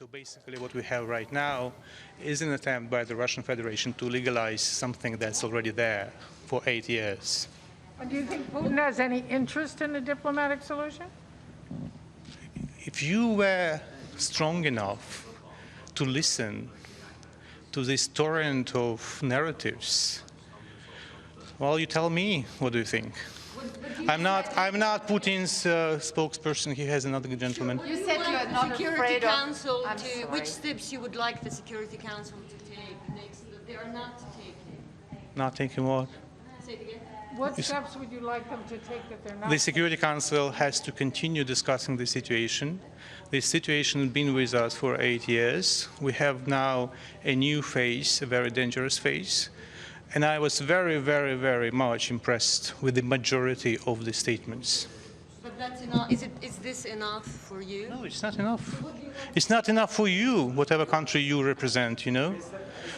So basically what we have right now is an attempt by the Russian Federation to legalize something that's already there for 8 years. And do you think Putin has any interest in a diplomatic solution? If you were strong enough to listen to this torrent of narratives, well, you tell me, what do you think? I'm not Putin's spokesperson. He has another gentleman. You said you're not afraid Council of... to which steps you would like the Security Council to take next that they are not taking? Not taking what? Say it again. What steps would you like them to take that they're not? The Security Council has to continue discussing the situation. This situation has been with us for 8 years. We have now a new phase, a very dangerous phase. And I was very, very, very much impressed with the majority of the statements. But that's enough. Is this enough for you? No, it's not enough. It's not enough for you, whatever country you represent, you know?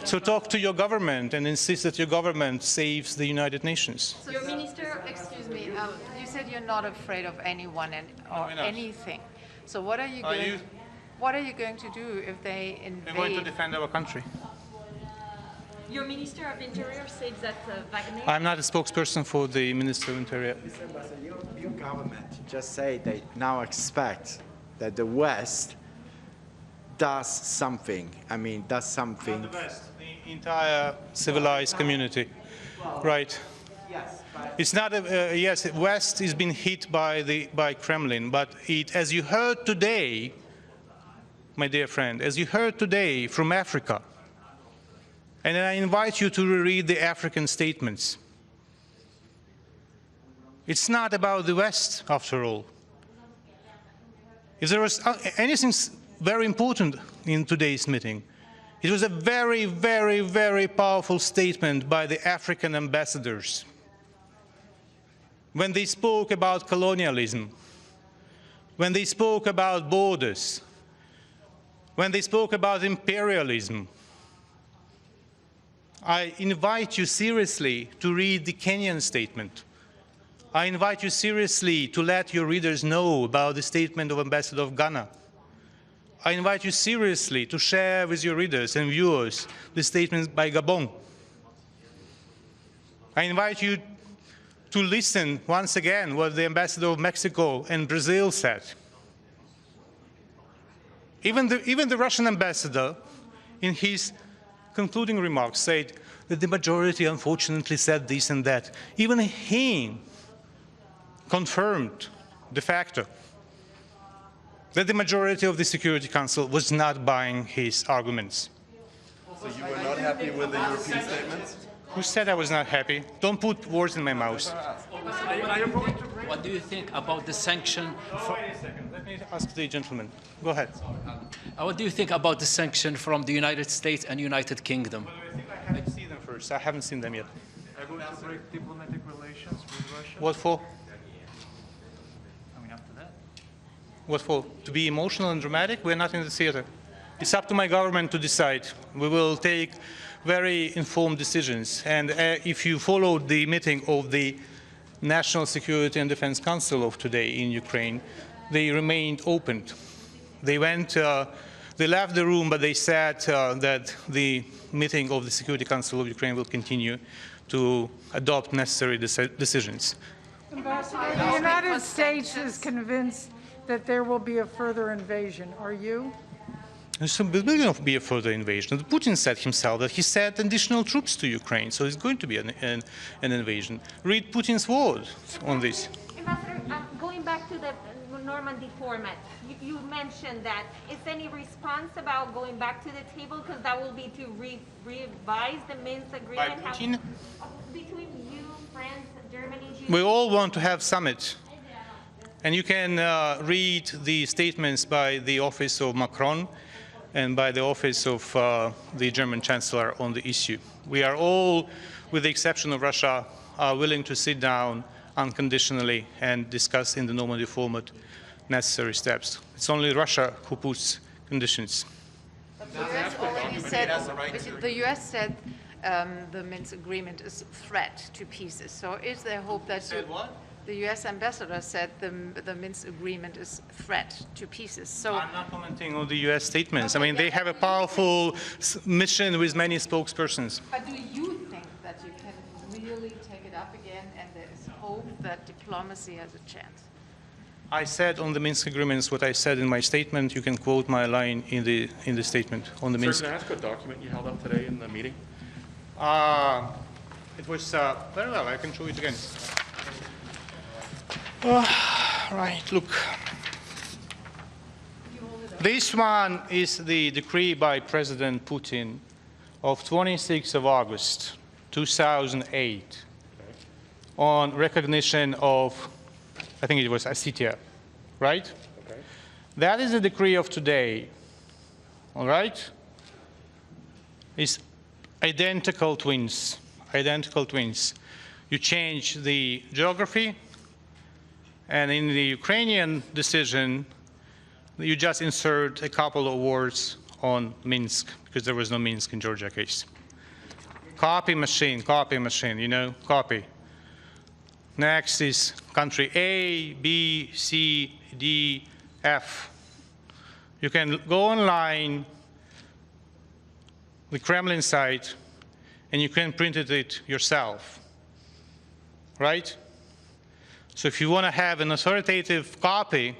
So talk to your government and insist that your government saves the United Nations. So your minister, excuse me, you said you're not afraid of anyone or anything. So what are you going to do if they invade? We're going to defend our country. Your Minister of Interior said that Wagner... I'm not a spokesperson for the Minister of Interior. Your government just say they now expect that the West does something. I mean, does something. Not the West, the entire civilized community. Right. Yes. It's not yes, West is being hit by Kremlin, but as you heard today, my dear friend, as you heard today from Africa, and I invite you to reread the African statements. It's not about the West, after all. If there was anything very important in today's meeting, it was a very, very, very powerful statement by the African ambassadors when they spoke about colonialism, when they spoke about borders, when they spoke about imperialism. I invite you seriously to read the Kenyan statement. I invite you seriously to let your readers know about the statement of Ambassador of Ghana. I invite you seriously to share with your readers and viewers the statement by Gabon. I invite you to listen once again what the Ambassador of Mexico and Brazil said. Even the Russian ambassador, in his concluding remarks, said that the majority unfortunately said this and that. Even he confirmed de facto that the majority of the Security Council was not buying his arguments. So you were not happy with the European statements? Who said I was not happy? Don't put words in my mouth. What do you think about the sanction? Wait a second. Let me ask the gentleman. Go ahead. What do you think about the sanction from the United States and United Kingdom? I have to see them first. I haven't seen them yet. Are going to break diplomatic relations with Russia? What for? I mean, after that. What for? To be emotional and dramatic? We're not in the theater. It's up to my government to decide. We will take very informed decisions. And if you followed the meeting of the National Security and Defense Council of today in Ukraine, they remained open. They went, they left the room, but they said that the meeting of the Security Council of Ukraine will continue to adopt necessary decisions. Ambassador, the United States is convinced that there will be a further invasion. Are you? So there will be a further invasion. Putin said himself that he sent additional troops to Ukraine, so it's going to be an invasion. Read Putin's words on this. Ambassador, going back to the Normandy format, you mentioned that. Is any response about going back to the table? Because that will be to revise the Minsk agreement. By Putin? Between you, France, Germany. We all want to have summit. And you can read the statements by the office of Macron and by the office of the German Chancellor on the issue. We are all, with the exception of Russia, are willing to sit down unconditionally and discuss in the Normandy format necessary steps. It's only Russia who puts conditions. But the US already said, the US said the Minsk agreement is a threat to peace. So is there hope that Said what? the U.S. ambassador said the Minsk agreement is a threat to pieces. So I'm not commenting on the U.S. statements. I mean, they have a powerful mission with many spokespersons. but do you think that you can really take it up again and there is hope that diplomacy has a chance? I said on the Minsk agreements what I said in my statement. You can quote my line in the statement on the Sir, Minsk. can I ask what document you held up today in the meeting? It was very well. I can show it again. Right, look. This one is the decree by President Putin of 26th of August 2008 on recognition of, I think it was Ossetia, right? Okay. That is the decree of today, all right? It's identical twins, identical twins. You change the geography, and in the Ukrainian decision, you just insert a couple of words on Minsk, because there was no Minsk in Georgia case. Copy machine, you know, copy. Next is country A, B, C, D, F. You can go online, the Kremlin site, and you can print it yourself, right? So if you want to have an authoritative copy,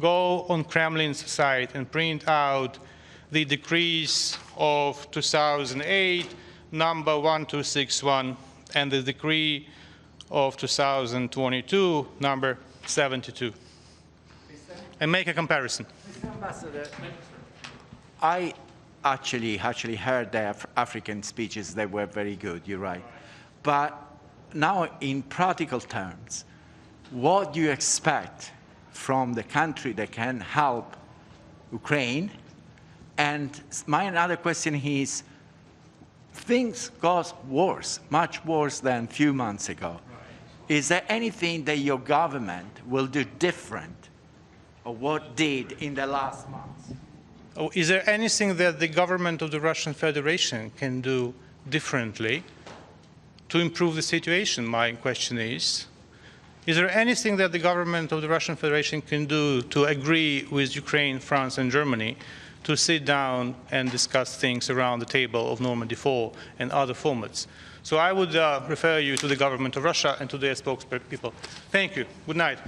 go on Kremlin's site and print out the decrees of 2008, number 1261, and the decree of 2022, number 72, and make a comparison. Mr. Ambassador, I actually heard the African speeches. They were very good, you're right. But now, in practical terms, what do you expect from the country that can help Ukraine? And my other question is, things got worse, much worse than a few months ago. Is there anything that your government will do different or what did in the last months? Oh, is there anything that the government of the Russian Federation can do differently to improve the situation? My question is there anything that the government of the Russian Federation can do to agree with Ukraine, France, and Germany to sit down and discuss things around the table of Normandy 4 and other formats? So I would refer you to the government of Russia and to their spokespeople. Thank you. Good night.